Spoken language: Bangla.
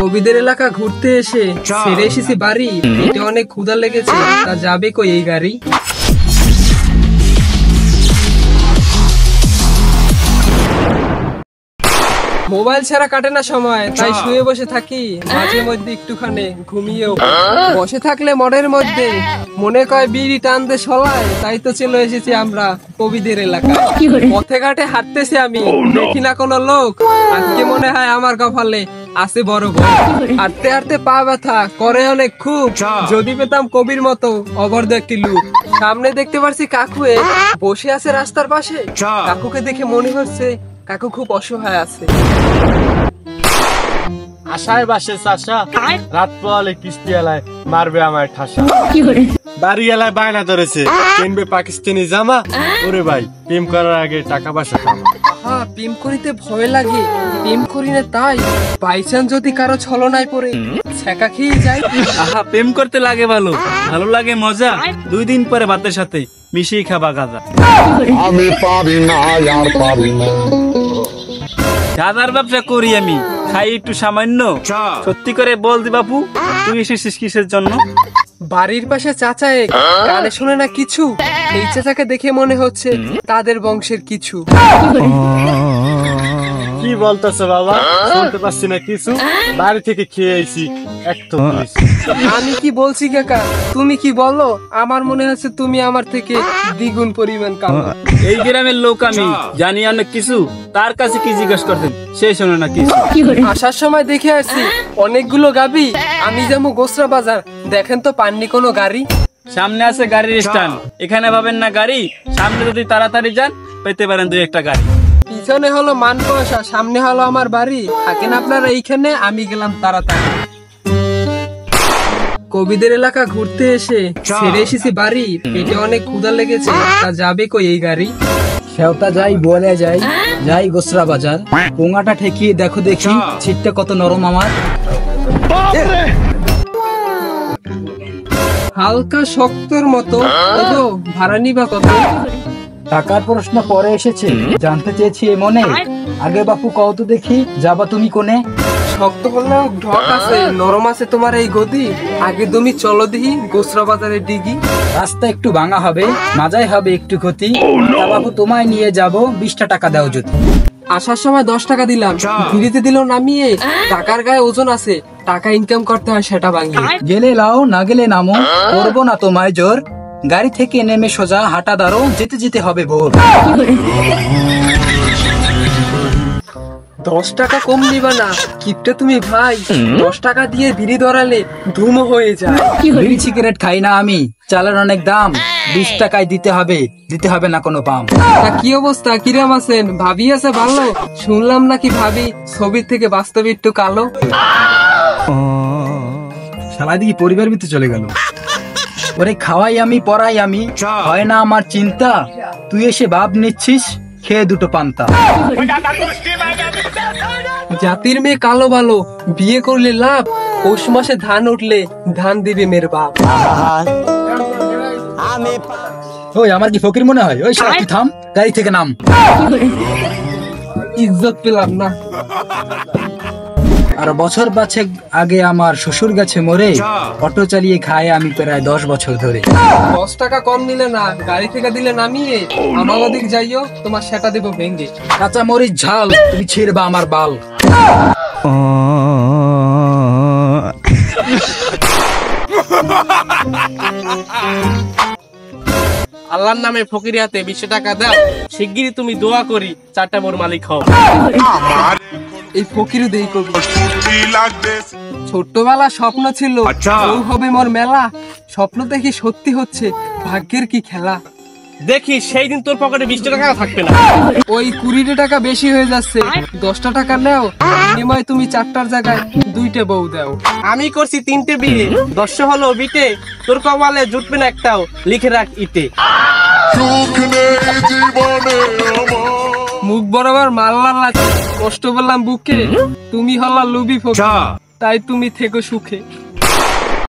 কবিদের এলাকা ঘুরতে এসে ছেড়ে এসেছি বাড়ি, পেটে অনেক ক্ষুধা লেগেছে, তা যাবে কই এই গাড়ি। মোবাইল ছাড়া কাটে না সময়, তাই শুয়ে বসে থাকি, মাঝে মধ্যে একটুখানি ঘুমিয়েও। বসে থাকলে মনের মধ্যে মনে কয় বিড়ি টানতে সলায়, তাই তো চলে এসেছি আমরা কবিদের এলাকায়। পথে ঘাটে হাঁটতেছি আমি, দেখি না কোনো লোক, আজকে মনে হয় আমার কপালে আছে বড় ভয়। হাঁটতে হাঁটতে পা ব্যথা করে অনেক খুব, যদি পেতাম কবির মতো অবর্ধ একটি লুক। সামনে দেখতে পাচ্ছি কাকু বসে আছে রাস্তার পাশে, কাকুকে দেখে মনে হচ্ছে কাকু খুব অসহায় আছে। আশায় বাসে চাষা, রাত পোয়ালে কিস্তি এলায় মারবে আমার ঠাসা। বাড়ি এলায় বায়না ধরেছে, কিনবে পাকিস্তানি জামা। ওরে ভাই, প্রেম করার আগে টাকা পয়সা কামা। হ্যাঁ, প্রেম করিতে ভয় লাগে, প্রেম করি না তাই, বাইচান যদি কারো ছলনায় পড়ে ছ্যাঁকা খেয়ে যায়। আহা, প্রেম করতে লাগে ভালো, ভালো লাগে মজা, 2 দিন পরে ভাতের সাথে মিশিয়ে খাবা গাঁজা। আমি পারি না, আর পারি না। গাঁজার ব্যবসা করি আমি, খাই একটু সামান্য। সত্যি করে বল দি বাপু, তুই এসেছিস কিসের জন্য? বাড়ির পাশে চাচা কানে শুনে না কিছু, এই চাচাকে দেখে মনে হচ্ছে তাদের বংশের কিছু। কি বলতেছো বাবা? শুনতে পাচ্ছি না কিছু, বাড়ি থেকে খেয়ে আইছি একটু। আমি কি বলছি কাকা, তুমি কি বলো? আমার মনে হচ্ছে তুমি আমার থেকে দ্বিগুণ পরিমাণ কামা। এই গ্রামের লোক আমি, জানি অনেক কিছু, তার কাছে কি জিজ্ঞেস করতেন সে শোনে না কিছু। আসার সময় দেখে আসছি অনেকগুলো গাবি, আমি যাবো গোসরা বাজার, দেখেন তো পাননি কোনো গাড়ি। সামনে আছে গাড়ির স্ট্যান্ড, এখানে ভাবেন না গাড়ি, সামনে যদি তাড়াতাড়ি যান পেতে পারেন 2-1টা গাড়ি। পিছনে হলো মানপয়সা, সামনে হলো আমার বাড়ি, থাকেন আপনারা এইখানে, আমি গেলাম তাড়াতাড়ি। কবিদের এলাকা ঘুরতে এসে ছেড়ে এসেছি বাড়ি, পেটে অনেক ক্ষুধা লেগেছে, তা যাবে কই এই গাড়ি। সেওতা যাই বলে যাই, যাই গোসরা বাজার, পোঙাটা ঠেকিয়ে দেখো দেখি ছিটটা কত নরম আমার। হালকা শক্তর মতো, ভাড়া নিবা কত? টাকার প্রশ্ন পরে এসেছে, জানতে চেয়েছি এ মনে, আগে বাপু কও তো দেখি যাবা তুমি কোনে? শক্ত হলেও ঢক আছে, নরম আছে তোমার এই গদি, আগে তুমি চলো দিহি গোসরা বাজারের ডিগি। রাস্তা একটু ভাঙা হবে, মাজাই হবে একটু ক্ষতি, তা বাপু তোমায় নিয়ে যাব, 20টা টাকা দাও যদি। আসার সময় 10 টাকা দিলাম, ঘুরিতে দিল নামিয়ে, টাকার গায়ে ওজন আছে, টাকা ইনকাম করতে হয় সেটা ভাঙিয়ে। গেলে লাও, না গেলে নামো, করবো না তোমায় জোর, গাড়ি থেকে নেমে সোজা হাঁটা দাঁড়ো, যেতে যেতে হবে ভোর। 10 টাকা কম নিবা না, কিপটা তুমি ভাই, 10 টাকা দিয়ে বিড়ি ধরালে ধুমো হয়ে যায়। বিড়ি সিগারেট খাই না আমি, চালের অনেক দাম, 20 টাকায় দিতে হবে না কোনো পাম। তা কি অবস্থা, কিরাম আছেন? ভাবি আছে ভালো? শুনলাম নাকি ভাবি ছবির থেকে বাস্তবে একটু কালো। সারা দিকে পরিবার ভিতরে চলে গেল। ওরে খাওয়াই আমি, পড়াই আমি, হয় না আমার চিন্তা, তুই এসে ভাব নিচ্ছিস খেয়ে 2টো পান্তা। জাতির মেয়ে কালো ভালো, বিয়ে করলে লাভ, পৌষ মাসে ধান উঠলে ধান দিবে মেয়ের বাপ। ওই আমার কি ফকির মনে হয়? ওই তুই থাম, গাড়ি থেকে নাম। ইজ্জত পেলাম না। আর বছর 5 আগে আমার শ্বশুর গেছে মরে, অটো চালিয়ে খায় আমি প্রায় 10 বছর ধরে। 10 টাকা কম নিলে না, গাড়ি থেকে দিলে নামিয়ে, আমার ওদিক যাইও, তোমার সেটা দেবো ভেঙ্গে। কাঁচা মরিচ ঝাল, তুমি ছিড়বা আমার বাল। আল্লাহর নামে ফকির হাতে 20 টাকা দাও, শিগগিরই তুমি দোয়া করি 4টা মোর মালিক হও। এই ফকির দেই করবো। ছোট্টবেলা স্বপ্ন ছিল বউ হবে মোর মেলা, স্বপ্ন দেখি সত্যি হচ্ছে, ভাগ্যের কি খেলা। দেখি সেই দিন তোর পকেটে 20 টাকা থাকবে না। ওই 20 টাকা বেশি হয়ে যাচ্ছে, 10টা টাকা নাও, বিনিময়ে তুমি 4টার জায়গায় 2টে বউ দাও। আমি করছি 3টে বিয়ে, 10 হলো বিটে, তোর কপালে জুটবে না একটাও, লিখে রাখ ইতে। মুখ বরাবর মারলাম লাগছে, কষ্ট পেলাম বুকে, তুমি হলা লুবি ফকির, তাই তুমি থেকো সুখে।